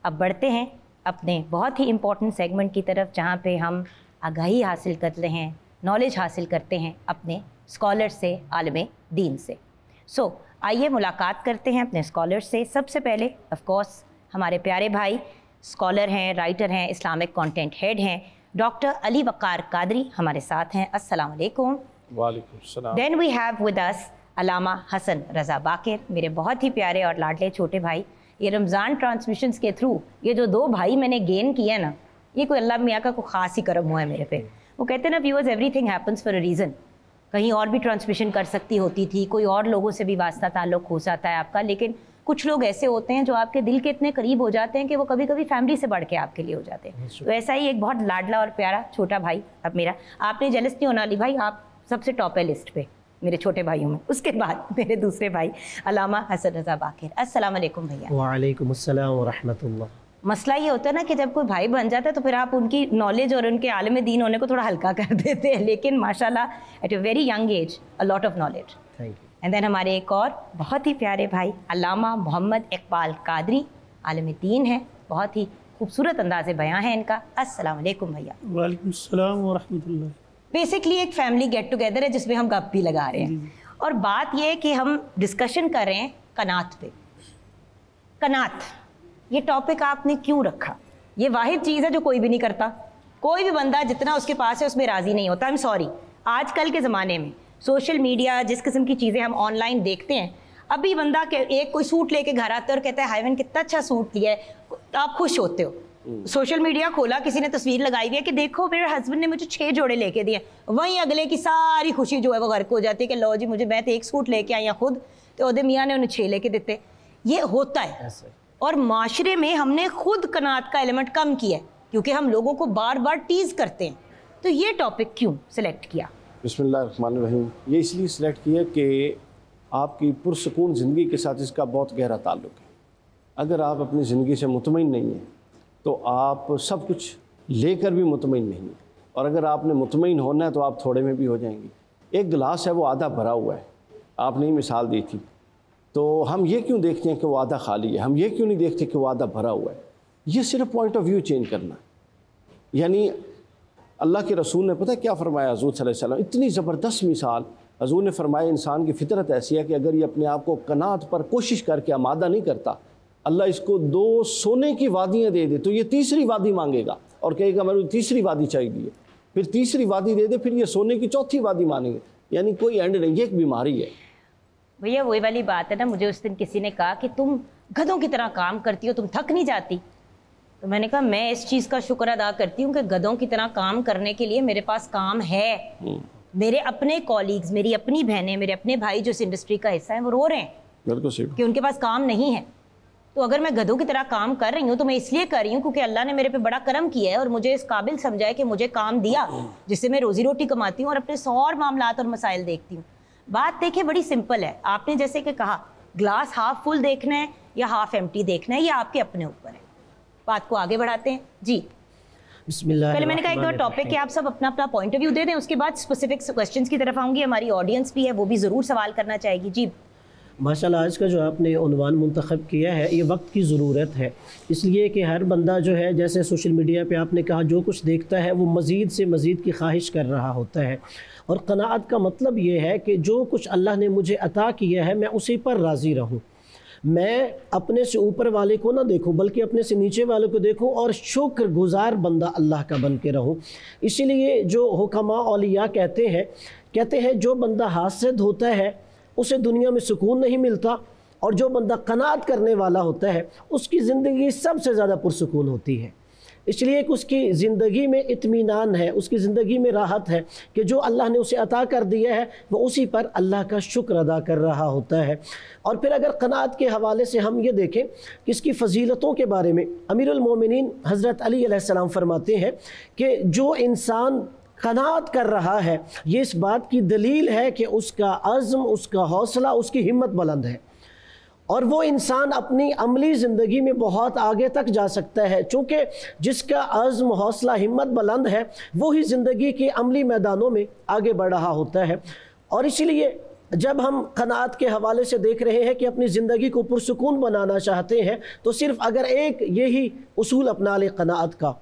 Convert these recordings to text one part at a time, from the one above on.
اب بڑھتے ہیں اپنے بہت ہی امپورٹنٹ سیگمنٹ کی طرف جہاں پہ ہم آگاہی حاصل کرتے ہیں، نالج حاصل کرتے ہیں اپنے اسکالر سے، عالم دین سے۔ آئیے ملاقات کرتے ہیں اپنے اسکالر سے۔ سب سے پہلے آف کورس ہمارے پیارے بھائی اسکالر ہیں، رائٹر ہیں، اسلامک کانٹینٹ ہیڈ ہیں، ڈاکٹر علی وقار قادری ہمارے ساتھ ہیں۔ السلام علیکم۔ وعلیکم السلام۔ دین وی ہیو ود اس علامہ حسن رضا باقر، میرے بہت ہی پیارے اور لاڈلے چھوٹے بھائی۔ یہ رمضان ٹرانسمیشنز کے تھرو یہ جو 2 بھائی میں نے گین کیا نا، یہ کوئی اللہ میاں کا کوئی خاص ہی کرم ہوا ہے میرے پہ۔ وہ کہتے ہیں نا viewers every thing happens for a reason. کہیں اور بھی ٹرانسمیشن کر سکتی ہوتی تھی، کوئی اور لوگوں سے بھی واسطہ تعلق ہو جاتا ہے آپ کا، لیکن کچھ لوگ ایسے ہوتے ہیں جو آپ کے دل کے اتنے قریب ہو جاتے ہیں کہ وہ کبھی کبھی فیملی سے بڑھ کے آپ کے لیے ہو جاتے ہیں۔ تو ایسا ہی ایک بہت لاڈلا اور پیارا چھوٹا بھائی اب میرا، آپ نے جلس نہیں ہونا علی بھائی، آپ سب سے ٹاپ ہے لسٹ پہ میرے چھوٹے بھائیوں میں۔ اس کے بعد میرے دوسرے بھائی علامہ حسن رضا باقر۔ السلام علیکم بھیا۔ وعلیکم السلام ورحمۃ اللہ۔ مسئلہ یہ ہوتا ہے نا کہ جب کوئی بھائی بن جاتا ہے تو پھر آپ ان کی نالج اور ان کے عالم دین ہونے کو تھوڑا ہلکا کر دیتے ہیں، لیکن ماشاءاللہ at a very young age a lot of knowledge. Thank you. And then ہمارے ایک اور بہت ہی پیارے بھائی علامہ محمد اقبال قادری، عالم دین ہے، بہت ہی خوبصورت انداز بیاں ہے ان کا۔ السلام علیکم بھیا۔ وعلیکم السلام ورحمۃ اللہ۔ بیسکلی ایک فیملی گیٹ ٹوگیدر ہے جس میں ہم گپ بھی لگا رہے ہیں، اور بات یہ ہے کہ ہم ڈسکشن کر رہے ہیں قناعت پہ۔ قناعت یہ ٹاپک آپ نے کیوں رکھا؟ یہ واحد چیز ہے جو کوئی بھی نہیں کرتا، کوئی بھی بندہ جتنا اس کے پاس ہے اس میں راضی نہیں ہوتا۔ سوری، آج کل کے زمانے میں سوشل میڈیا، جس قسم کی چیزیں ہم آن لائن دیکھتے ہیں، ابھی بندہ ایک کوئی سوٹ لے کے گھر آتا ہے اور کہتا ہے ہائیون کتنا اچھا سوٹ لیا ہے، آپ خوش ہوتے ہو۔ سوشل میڈیا کھولا، کسی نے تصویر لگائی ہوئی ہے کہ دیکھو میرے ہسبینڈ نے مجھے 6 جوڑے لے کے دیے، وہیں اگلے کی ساری خوشی جو ہے وہ غرق ہو جاتی ہے کہ لو جی مجھے میں تو 1 سوٹ لے کے آئی ہوں خود، تو عہدے میاں نے انہیں 6 لے کے دیتے۔ یہ ہوتا ہے، اور معاشرے میں ہم نے خود قناعت کا ایلیمنٹ کم کیا ہے کیونکہ ہم لوگوں کو بار بار ٹیز کرتے ہیں۔ تو یہ ٹاپک کیوں سلیکٹ کیا؟ بسم اللہ الرحمن الرحیم۔ یہ اس لیے سلیکٹ کیا کہ آپ کی پرسکون زندگی کے ساتھ اس کا بہت گہرا تعلق ہے۔ اگر آپ اپنی زندگی سے مطمئن نہیں ہیں تو آپ سب کچھ لے کر بھی مطمئن نہیں ہیں، اور اگر آپ نے مطمئن ہونا ہے تو آپ تھوڑے میں بھی ہو جائیں گے۔ ایک گلاس ہے وہ آدھا بھرا ہوا ہے، آپ نے مثال دی تھی، تو ہم یہ کیوں دیکھتے ہیں کہ وہ آدھا خالی ہے، ہم یہ کیوں نہیں دیکھتے کہ وہ آدھا بھرا ہوا ہے؟ یہ صرف پوائنٹ آف ویو چینج کرنا ہے۔ یعنی اللہ کے رسول نے پتہ کیا فرمایا؟ حضور صلی اللہ علیہ وسلم اتنی زبردست مثال حضور نے فرمایا، انسان کی فطرت ایسی ہے کہ اگر یہ اپنے آپ کو قناعت پر کوشش کر کے آمادہ نہیں کرتا، اللہ اس کو 2 سونے کی وادیاں دے دے تو یہ تیسری وادی مانگے گا اور کہے گا میرے تیسری وادی چاہیے، پھر تیسری وادی دے دے، پھر یہ سونے کی 4تھی وادی مانگیں گے۔ یعنی کوئی اینڈ نہیں، یہ ایک بیماری ہے بھیا۔ وہی والی بات ہے نا، مجھے اس دن کسی نے کہا کہ تم گدھوں کی طرح کام کرتی ہو، تم تھک نہیں جاتی؟ تو میں نے کہا میں اس چیز کا شکر ادا کرتی ہوں کہ گدھوں کی طرح کام کرنے کے لیے میرے پاس کام ہے۔ میرے اپنے کولیگز، میری اپنی بہنیں، میرے اپنے بھائی جو اس انڈسٹری کا حصہ ہیں وہ رو رہے ہیں بالکل صحیح کہ ان کے پاس کام نہیں ہے۔ تو اگر میں گدھوں کی طرح کام کر رہی ہوں تو میں اس لیے کر رہی ہوں کیونکہ اللہ نے میرے پہ بڑا کرم کیا ہے اور مجھے اس قابل سمجھا ہے کہ مجھے کام دیا جس سے میں روزی روٹی کماتی ہوں اور اپنے 100 اور معاملات اور مسائل دیکھتی ہوں۔ بات دیکھیں بڑی سمپل ہے، آپ نے جیسے کہ کہا گلاس ہاف فل دیکھنا ہے یا ہاف ایمٹی دیکھنا ہے، یہ آپ کے اپنے اوپر ہے۔ بات کو آگے بڑھاتے ہیں جی۔ بسم اللہ۔ پہلے میں نے کہا ایک دو ٹاپک کہ آپ سب اپنا اپنا پوائنٹ آف ویو دے دیں، اس کے بعد اسپیسیفک کوسچنس کی طرف آؤں گی، ہماری آڈینس بھی ہے وہ بھی ضرور سوال کرنا چاہے گی جی۔ ماشاءاللہ آج کا جو آپ نے عنوان منتخب کیا ہے یہ وقت کی ضرورت ہے، اس لیے کہ ہر بندہ جو ہے جیسے سوشل میڈیا پہ آپ نے کہا جو کچھ دیکھتا ہے وہ مزید سے مزید کی خواہش کر رہا ہوتا ہے، اور قناعت کا مطلب یہ ہے کہ جو کچھ اللہ نے مجھے عطا کیا ہے میں اسی پر راضی رہوں، میں اپنے سے اوپر والے کو نہ دیکھوں بلکہ اپنے سے نیچے والے کو دیکھوں اور شکر گزار بندہ اللہ کا بن کے رہوں۔ اسی لیے جو حکماء اولیاء کہتے ہیں جو بندہ حاسد ہوتا ہے اسے دنیا میں سکون نہیں ملتا، اور جو بندہ قناعت کرنے والا ہوتا ہے اس کی زندگی سب سے زیادہ پرسکون ہوتی ہے۔ اس لیے کہ اس کی زندگی میں اطمینان ہے، اس کی زندگی میں راحت ہے کہ جو اللہ نے اسے عطا کر دیا ہے وہ اسی پر اللہ کا شکر ادا کر رہا ہوتا ہے۔ اور پھر اگر قناعت کے حوالے سے ہم یہ دیکھیں کہ اس کی فضیلتوں کے بارے میں امیر المومنین حضرت علی علیہ السلام فرماتے ہیں کہ جو انسان قناعت کر رہا ہے یہ اس بات کی دلیل ہے کہ اس کا عزم، اس کا حوصلہ، اس کی ہمت بلند ہے، اور وہ انسان اپنی عملی زندگی میں بہت آگے تک جا سکتا ہے، چونکہ جس کا عزم، حوصلہ، ہمت بلند ہے وہی زندگی کے عملی میدانوں میں آگے بڑھ رہا ہوتا ہے۔ اور اسی لیے جب ہم قناعت کے حوالے سے دیکھ رہے ہیں کہ اپنی زندگی کو پرسکون بنانا چاہتے ہیں تو صرف اگر ایک یہی اصول اپنا لے قناعت کا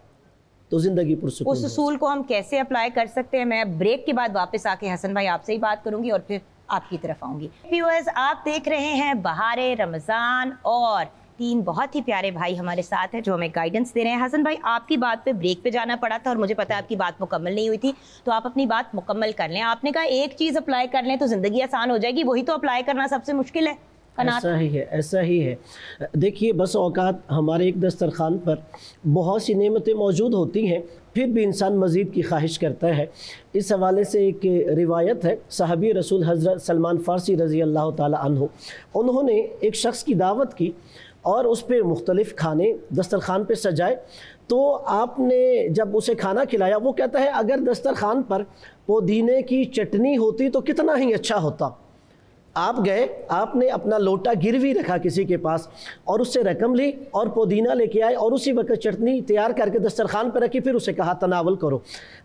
تو زندگی پرسکون. اس اصول کو ہم کیسے اپلائی کر سکتے ہیں؟ میں بریک کے بعد واپس آ کے حسن بھائی آپ سے ہی بات کروں گی اور پھر آپ کی طرف آؤں گی. ویورز، آپ دیکھ رہے ہیں بہار رمضان اور تین بہت ہی پیارے بھائی ہمارے ساتھ ہیں جو ہمیں گائیڈنس دے رہے ہیں. حسن بھائی، آپ کی بات پہ بریک پہ جانا پڑا تھا اور مجھے پتا ہے آپ کی بات مکمل نہیں ہوئی تھی، تو آپ اپنی بات مکمل کر لیں. آپ نے کہا ایک چیز اپلائی کر لیں تو زندگی آسان ہو جائے گی، وہی تو اپلائی کرنا سب سے مشکل ہے. ایسا ہی ہے. دیکھیے، بس اوقات ہمارے ایک دسترخوان پر بہت سی نعمتیں موجود ہوتی ہیں، پھر بھی انسان مزید کی خواہش کرتا ہے. اس حوالے سے ایک روایت ہے، صحابی رسول حضرت سلمان فارسی رضی اللہ تعالی عنہ، انہوں نے ایک شخص کی دعوت کی اور اس پہ مختلف کھانے دسترخوان پہ سجائے. تو آپ نے جب اسے کھانا کھلایا، وہ کہتا ہے اگر دسترخوان پر پودینے کی چٹنی ہوتی تو کتنا ہی اچھا ہوتا. آپ گئے، آپ نے اپنا لوٹا گروی رکھا کسی کے پاس اور اس سے رقم لی اور پودینہ لے کے آئے اور اسی وقت چٹنی تیار کر کے دسترخوان پہ رکھی، پھر اسے کہا تناول کرو.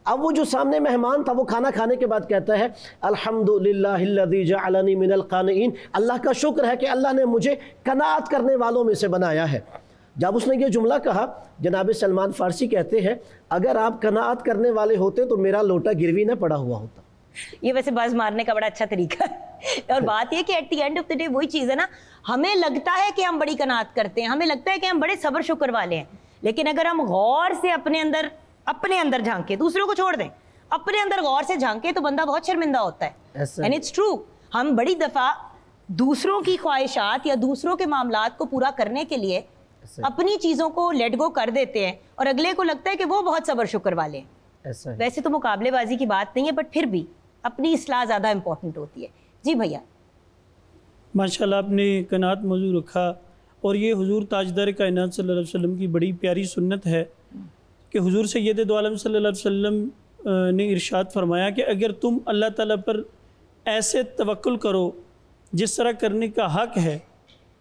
اب وہ جو سامنے مہمان تھا وہ کھانا کھانے کے بعد کہتا ہے الحمدللہ الذی جعلنی من القانئین، اللہ کا شکر ہے کہ اللہ نے مجھے قناعت کرنے والوں میں سے بنایا ہے. جب اس نے یہ جملہ کہا، جناب سلمان فارسی کہتے ہیں اگر آپ قناعت کرنے والے ہوتے تو میرا لوٹا گروی نہ پڑا ہوا ہوتا. یہ ویسے باز مارنے کا بڑا اچھا طریقہ ہے. اور بات یہ کہ at the end of the day وہی چیز ہے نا، ہمیں لگتا ہے کہ ہم بڑی قناعت کرتے ہیں، ہمیں لگتا ہے کہ ہم بڑے صبر شکر والے ہیں، لیکن اگر ہم غور سے اپنے اندر جھانکیں، دوسروں کو چھوڑ دیں، اپنے اندر غور سے جھانکیں تو بندہ بہت شرمندہ ہوتا ہے. اینڈ اٹس ٹرو، ہم بڑی دفعہ دوسروں کی خواہشات یا دوسروں کے معاملات کو پورا کرنے کے لیے اپنی چیزوں کو لیٹ گو کر دیتے ہیں اور اگلے کو لگتا ہے کہ وہ بہت صبر شکر والے ہیں. ویسے تو مقابلے بازی کی بات نہیں ہے، بٹ پھر بھی اپنی اصلاح زیادہ امپورٹنٹ ہوتی ہے. جی بھیا. ماشاءاللہ آپ نے قناعت موضوع رکھا، اور یہ حضور تاجدار کائنات صلی اللہ علیہ وسلم کی بڑی پیاری سنت ہے کہ حضور سید دو عالم صلی اللہ علیہ وسلم نے ارشاد فرمایا کہ اگر تم اللہ تعالیٰ پر ایسے توکل کرو جس طرح کرنے کا حق ہے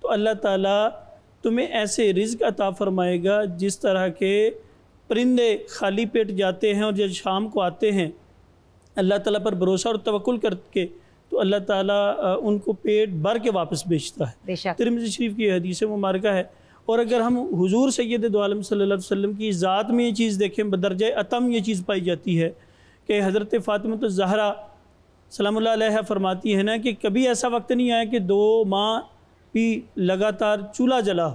تو اللہ تعالیٰ تمہیں ایسے رزق عطا فرمائے گا جس طرح کے پرندے خالی پیٹ جاتے ہیں اور جب شام کو آتے ہیں اللہ تعالیٰ پر بھروسہ اور توکل کر کے تو اللہ تعالیٰ ان کو پیٹ بھر کے واپس بھیجتا ہے. ترمذی شریف کی حدیث مبارکہ ہے. اور اگر ہم حضور سید دو عالم صلی اللہ علیہ وسلم کی ذات میں یہ چیز دیکھیں، بدرجہ اتم یہ چیز پائی جاتی ہے کہ حضرت فاطمہ الزہرا سلام اللہ علیہ فرماتی ہے نا کہ کبھی ایسا وقت نہیں آیا کہ 2 ماہ بھی لگاتار چولہا جلا.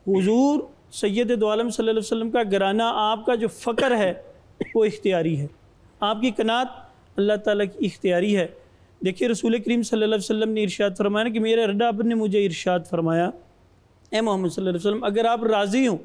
حضور سید دو عالم صلی اللہ علیہ وسلم کا گھرانہ، آپ کا جو فقر ہے وہ اختیاری ہے، آپ کی قناعت اللہ تعالیٰ کی اختیاری ہے. دیکھیے رسول کریم صلی اللہ علیہ وسلم نے ارشاد فرمایا کہ میرے رب نے مجھے ارشاد فرمایا اے محمد صلی اللہ علیہ وسلم اگر آپ راضی ہوں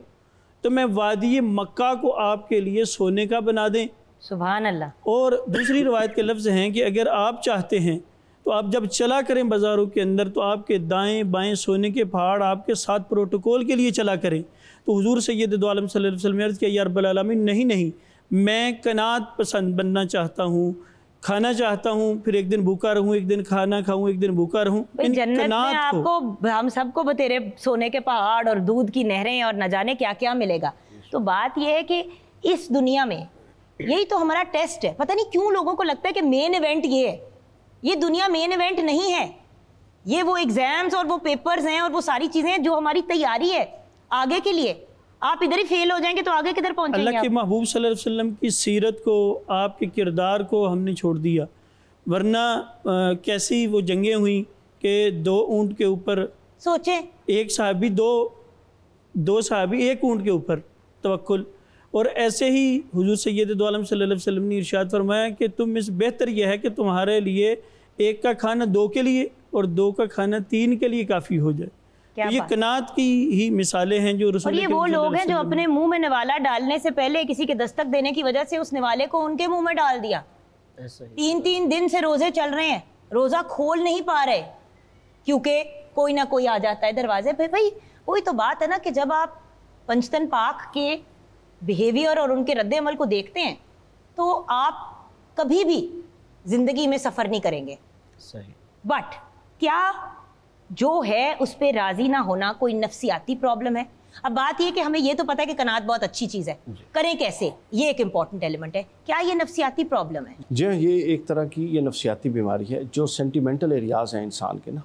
تو میں وادی مکہ کو آپ کے لیے سونے کا بنا دیں. سبحان اللہ. اور دوسری روایت کے لفظ ہیں کہ اگر آپ چاہتے ہیں تو آپ جب چلا کریں بازاروں کے اندر تو آپ کے دائیں بائیں سونے کے پہاڑ آپ کے ساتھ پروٹوکول کے لیے چلا کریں. تو حضور سید دو عالم صلی اللہ علیہ وسلم نے عرض کیا یا رب العالمین نہیں میں قناعت پسند بننا چاہتا ہوں، کھانا چاہتا ہوں، پھر ایک دن بھوکا رہوں، ایک دن کھانا کھاؤں، ایک دن بھوکا رہوں. جنت میں آپ کو، ہم سب کو بتیرے سونے کے پہاڑ اور دودھ کی نہریں اور نہ جانے کیا کیا ملے گا. تو بات یہ ہے کہ اس دنیا میں یہی تو ہمارا ٹیسٹ ہے. پتہ نہیں کیوں لوگوں کو لگتا ہے کہ مین ایونٹ یہ ہے. یہ دنیا مین ایونٹ نہیں ہے، یہ وہ ایگزامز اور وہ پیپرز ہیں اور وہ ساری چیزیں ہیں جو ہماری تیاری ہے آگے کے لیے. آپ ادھر ہی فیل ہو جائیں گے تو آگے کدھر پہنچیں گے؟ اللہ کے محبوب صلی اللہ علیہ وسلم کی سیرت کو، آپ کے کردار کو ہم نے چھوڑ دیا. ورنہ کیسی وہ جنگیں ہوئیں کہ 2 اونٹ کے اوپر سوچیں، ایک صحابی دو صحابی ایک اونٹ کے اوپر توکل. اور ایسے ہی حضور سید دو عالم صلی اللہ علیہ وسلم نے ارشاد فرمایا کہ تم میں سے بہتر یہ ہے کہ تمہارے لیے 1 کا کھانا 2 کے لیے اور 2 کا کھانا 3 کے لیے کافی ہو جائے. یہ قناعت کی ہی مثالیں ہیں جو رسول. اور یہ وہ لوگ ہیں جو اپنے منہ میں نوالا ڈالنے سے پہلے کسی کے دستک دینے کی وجہ سے اس نوالے کو ان کے منہ میں ڈال دیا. 3 دن سے روزے چل رہے ہیں، روزہ کھول نہیں پا رہے کیونکہ کوئی نہ کوئی آ جاتا ہے دروازے پہ. بھائی وہی تو بات ہے نا کہ جب آپ پنجتن پاک کے بیہیویئر اور ان کے رد عمل کو دیکھتے ہیں تو آپ کبھی بھی زندگی میں سفر نہیں کریں گے. صحیح. بٹ کیا جو ہے اس پہ راضی نہ ہونا کوئی نفسیاتی پرابلم ہے. اب بات یہ کہ ہمیں یہ تو پتہ ہے کہ قناعت بہت اچھی چیز ہے, کریں کیسے, یہ ایک امپورٹنٹ ایلیمنٹ ہے. کیا یہ نفسیاتی پرابلم ہے؟ جی ہاں, یہ ایک طرح کی یہ نفسیاتی بیماری ہے. جو سینٹیمنٹل ایریاز ہیں انسان کے نا,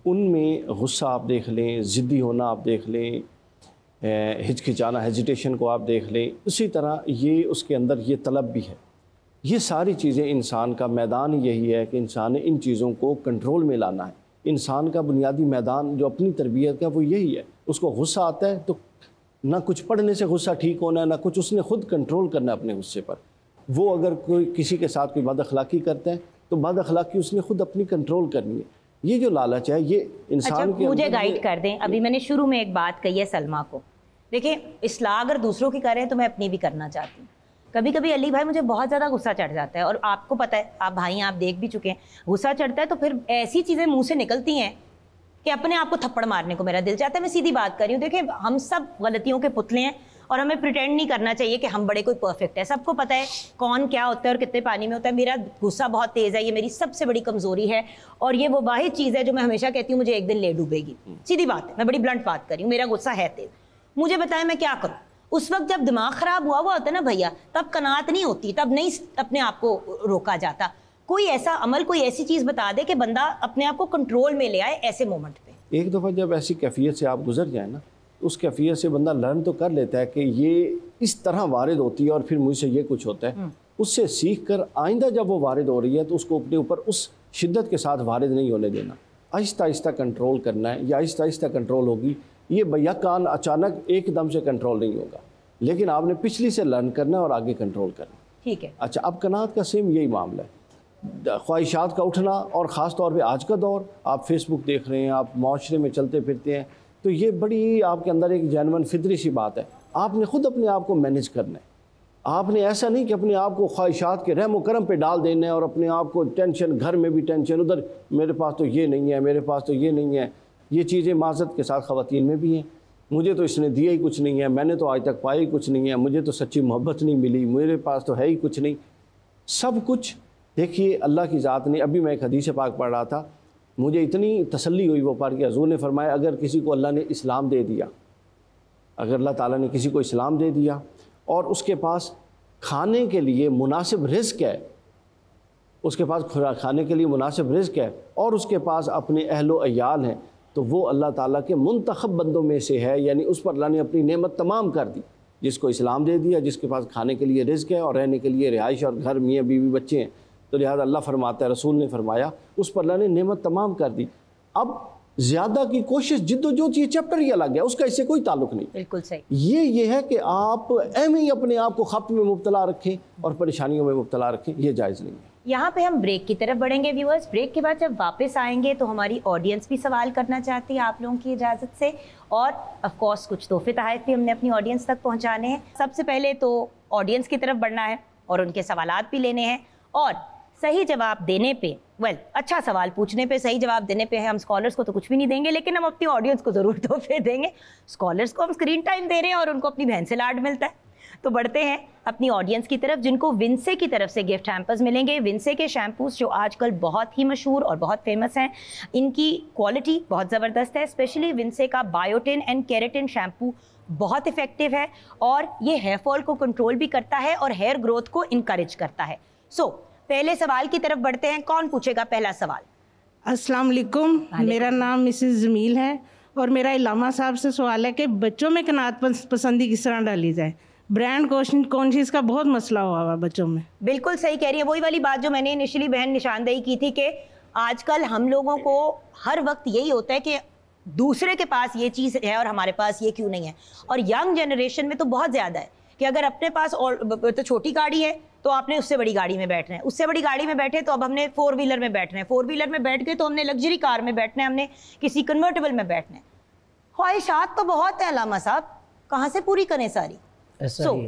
ان میں غصہ آپ دیکھ لیں, ضدی ہونا آپ دیکھ لیں, ہچکچانا, ہیجیٹیشن کو آپ دیکھ لیں, اسی طرح یہ اس کے اندر یہ طلب بھی ہے. یہ ساری چیزیں انسان کا میدان یہی ہے کہ انسان نے ان چیزوں کو کنٹرول میں لانا ہے. انسان کا بنیادی میدان جو اپنی تربیت کا وہ یہی ہے. اس کو غصہ آتا ہے تو نہ کچھ پڑھنے سے غصہ ٹھیک ہونا ہے, نہ کچھ اس نے خود کنٹرول کرنا ہے اپنے غصے پر. وہ اگر کوئی کسی کے ساتھ کوئی بد اخلاقی کرتا ہے تو بد اخلاقی اس نے خود اپنی کنٹرول کرنی ہے. یہ جو لالچ ہے یہ انسان کے مجھے گائیڈ کر دیں. ابھی میں نے شروع میں ایک بات کہی ہے سلمیٰ کو, دیکھیں اصلاح اگر دوسروں کی کریں تو میں اپنی بھی کرنا چاہتی ہوں. کبھی کبھی علی بھائی مجھے بہت زیادہ غصہ چڑھ جاتا ہے, اور آپ کو پتہ ہے, آپ بھائی ہیں, آپ دیکھ بھی چکے ہیں, غصہ چڑھتا ہے تو پھر ایسی چیزیں منہ سے نکلتی ہیں کہ اپنے آپ کو تھپڑ مارنے کو میرا دل چاہتا ہے. میں سیدھی بات کر رہی ہوں. دیکھیں ہم سب غلطیوں کے پتلے ہیں, اور ہمیں پریٹینڈ نہیں کرنا چاہیے کہ ہم بڑے کوئی پرفیکٹ ہے. سب کو پتہ ہے کون کیا ہوتا ہے اور کتنے پانی میں ہوتا ہے. میرا غصہ بہت تیز ہے, یہ میری سب سے بڑی کمزوری ہے, اور یہ وہ واحد چیز ہے جو میں ہمیشہ کہتی ہوں مجھے ایک دن لے ڈوبے گی. سیدھی بات ہے, میں بڑی بلنٹ بات کر رہی ہوں, میرا غصہ ہے تیز. مجھے بتائیں میں کیا کروں؟ اس وقت جب دماغ خراب ہوا ہوتا ہے نا بھیا, تب قناعت نہیں ہوتی, تب نہیں اپنے آپ کو روکا جاتا. کوئی ایسا عمل, کوئی ایسی چیز بتا دے کہ بندہ اپنے آپ کو کنٹرول میں لے آئے ایسے مومنٹ پہ. ایک دفعہ جب ایسی کیفیت سے آپ گزر جائیں نا, اس کیفیت سے بندہ لرن تو کر لیتا ہے کہ یہ اس طرح وارد ہوتی ہے اور پھر مجھ سے یہ کچھ ہوتا ہے. اس سے سیکھ کر آئندہ جب وہ وارد ہو رہی ہے تو اس کو اپنے اوپر اس شدت کے ساتھ وارد نہیں ہونے دینا, آہستہ آہستہ کنٹرول کرنا ہے. یا آہستہ آہستہ کنٹرول ہوگی, یہ بیکان اچانک ایک دم سے کنٹرول نہیں ہوگا, لیکن آپ نے پچھلی سے لرن کرنا ہے اور آگے کنٹرول کرنا. ٹھیک ہے. اچھا, اب قناعت کا سیم یہی معاملہ ہے. خواہشات کا اٹھنا, اور خاص طور پہ آج کا دور, آپ فیس بک دیکھ رہے ہیں, آپ معاشرے میں چلتے پھرتے ہیں, تو یہ بڑی آپ کے اندر ایک جینون فطری سی بات ہے. آپ نے خود اپنے آپ کو مینیج کرنا ہے. آپ نے ایسا نہیں کہ اپنے آپ کو خواہشات کے رحم و کرم پہ ڈال دینا ہے اور اپنے آپ کو ٹینشن, گھر میں بھی ٹینشن, ادھر میرے پاس تو یہ نہیں ہے, میرے پاس تو یہ نہیں ہے. یہ چیزیں معذرت کے ساتھ خواتین میں بھی ہیں. مجھے تو اس نے دیا ہی کچھ نہیں ہے, میں نے تو آج تک پایا ہی کچھ نہیں ہے, مجھے تو سچی محبت نہیں ملی, میرے پاس تو ہے ہی کچھ نہیں. سب کچھ دیکھیے اللہ کی ذات نے. ابھی میں ایک حدیث پاک پڑھ رہا تھا, مجھے اتنی تسلی ہوئی وہ پڑھ کے. حضور نے فرمایا اگر کسی کو اللہ نے اسلام دے دیا, اگر اللہ تعالیٰ نے کسی کو اسلام دے دیا اور اس کے پاس کھانے کے لیے مناسب رزق ہے, اس کے پاس کھانے کے لیے مناسب رزق ہے, اور اس کے پاس اپنے اہل و عیال ہیں, تو وہ اللہ تعالیٰ کے منتخب بندوں میں سے ہے. یعنی اس پر اللہ نے اپنی نعمت تمام کر دی. جس کو اسلام دے دیا, جس کے پاس کھانے کے لیے رزق ہے اور رہنے کے لیے رہائش اور گھر, میاں بیوی بچے ہیں, تو لہٰذا اللہ فرماتا ہے, رسول نے فرمایا, اس پر اللہ نے نعمت تمام کر دی. اب زیادہ کی کوشش, جد و جو چیز چیپٹر ہی الگ ہے, اس کا اس سے کوئی تعلق نہیں. بالکل صحیح. یہ ہے کہ آپ ایم ہی اپنے آپ کو خپت میں مبتلا رکھیں اور پریشانیوں میں مبتلا رکھیں, یہ جائز نہیں ہے. یہاں پہ ہم بریک کی طرف بڑھیں گے ویورز. بریک کے بعد جب واپس آئیں گے تو ہماری آڈینس بھی سوال کرنا چاہتی ہے آپ لوگوں کی اجازت سے, اور آف کورس کچھ تحفے تحائف بھی ہم نے اپنی آڈینس تک پہنچانے ہیں. سب سے پہلے تو آڈینس کی طرف بڑھنا ہے اور ان کے سوالات بھی لینے ہیں, اور صحیح جواب دینے پہ, اچھا سوال پوچھنے پہ, صحیح جواب دینے پہ ہم اسکالرس کو تو کچھ بھی نہیں دیں گے, لیکن ہم اپنی آڈینس کو ضرور تحفے دیں گے. اسکالرس کو ہم اسکرین ٹائم دے رہے ہیں اور ان کو اپنی بہن سے لاڈ ملتا ہے. تو بڑھتے ہیں اپنی آڈینس کی طرف, جن کو ونسے کی طرف سے گفٹ ہیمپرز ملیں گے. ونسے کے شیمپوز جو آج کل بہت ہی مشہور اور بہت فیمس ہیں, ان کی کوالٹی بہت زبردست ہے. اسپیشلی ونسے کا بایوٹن اینڈ کیراٹن شیمپو بہت افیکٹو ہے, اور یہ ہیئر فال کو کنٹرول بھی کرتا ہے اور ہیئر گروتھ کو انکریج کرتا ہے. پہلے سوال کی طرف بڑھتے ہیں. کون پوچھے گا پہلا سوال؟ السلام علیکم, میرا نام مسز جمیل ہے, اور میرا علامہ صاحب سے سوال ہے کہ بچوں میں قناعت پسندی کس طرح ڈالی جائے؟ برانڈ کانشیس کا بہت مسئلہ ہوا ہوا بچوں میں. بالکل صحیح کہہ رہی ہے. وہی والی بات جو میں نے انیشلی بہن نشاندہی کی تھی کہ آج کل ہم لوگوں کو ہر وقت یہی ہوتا ہے کہ دوسرے کے پاس یہ چیز ہے اور ہمارے پاس یہ کیوں نہیں ہے. اور ینگ جنریشن میں تو بہت زیادہ ہے کہ اگر اپنے پاس تو چھوٹی گاڑی ہے تو آپ نے اس سے بڑی گاڑی میں بیٹھنا ہے, اس سے بڑی گاڑی میں بیٹھے تو اب ہم نے 4 ویلر میں بیٹھنا ہے, 4 ویلر میں بیٹھ گئے تو ہم نے لگژری کار میں بیٹھنا ہے, ہم نے کسی کنورٹیبل میں بیٹھنا ہے. خواہشات تو بہت ہیں علامہ صاحب, کہاں سے پوری کریں ساری؟ ایسا ہی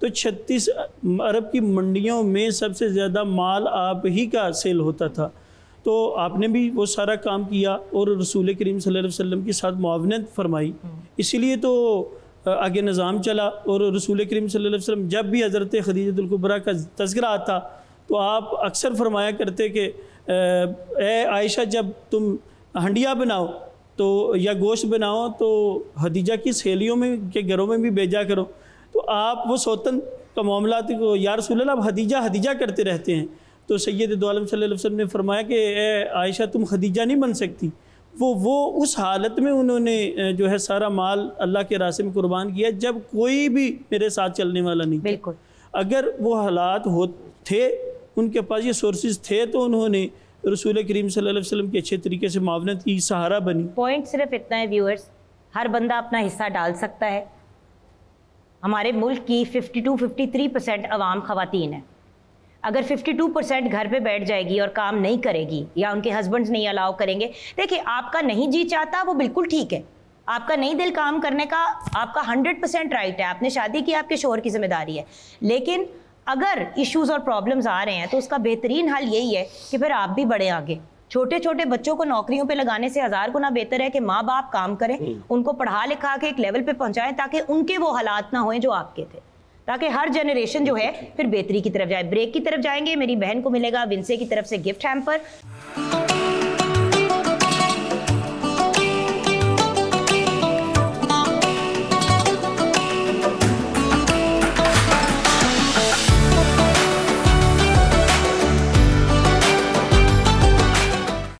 تو 36 عرب کی منڈیوں میں سب سے زیادہ مال آپ ہی کا سیل ہوتا تھا. تو آپ نے بھی وہ سارا کام کیا اور رسول کریم صلی اللہ علیہ وسلم کے ساتھ معاونت فرمائی. اسی لیے تو آگے نظام چلا. اور رسول کریم صلی اللہ علیہ وسلم جب بھی حضرت خدیجہ الکبریٰ کا تذکرہ آتا تو آپ اکثر فرمایا کرتے کہ اے عائشہ جب تم ہنڈیا بناؤ تو یا گوشت بناؤ تو خدیجہ کی سہیلیوں میں کے گھروں میں بھی بھیجا کرو. تو آپ وہ سوتن کا معاملات کو یا رسول اللہ اب خدیجہ کرتے رہتے ہیں. تو سید دو عالم صلی اللہ علیہ وسلم نے فرمایا کہ اے عائشہ تم خدیجہ نہیں بن سکتی. وہ اس حالت میں انہوں نے جو ہے سارا مال اللہ کے راستے میں قربان کیا جب کوئی بھی میرے ساتھ چلنے والا نہیں. بالکل. اگر وہ حالات تھے ان کے پاس یہ سورسز تھے تو انہوں نے رسول کریم صلی اللہ علیہ وسلم کے اچھے طریقے سے معاونت کی سہارا بنی. پوائنٹ صرف اتنا ہے ویورز، ہر بندہ اپنا حصہ ڈال سکتا ہے. ہمارے ملک کی 52-53% عوام خواتین ہیں. اگر 52% گھر پہ بیٹھ جائے گی اور کام نہیں کرے گی یا ان کے ہسبینڈز نہیں الاؤ کریں گے، دیکھیں آپ کا نہیں جی چاہتا وہ بالکل ٹھیک ہے، آپ کا نہیں دل کام کرنے کا آپ کا 100% رائٹ ہے. آپ نے شادی کی، آپ کے شوہر کی ذمہ داری ہے. لیکن اگر ایشوز اور پرابلمز آ رہے ہیں تو اس کا بہترین حل یہی ہے کہ پھر آپ بھی بڑھیں آگے. چھوٹے چھوٹے بچوں کو نوکریوں پہ لگانے سے 1000 گنا بہتر ہے کہ ماں باپ کام کریں، ان کو پڑھا لکھا کے ایک لیول پہ پہنچائیں تاکہ ان کے وہ حالات نہ ہوئیں جو آپ کے تھے، تاکہ ہر جنریشن جو ہے پھر بہتری کی طرف جائے. بریک کی طرف جائیں گے. میری بہن کو ملے گا ونسے کی طرف سے گفٹ ہیمپر.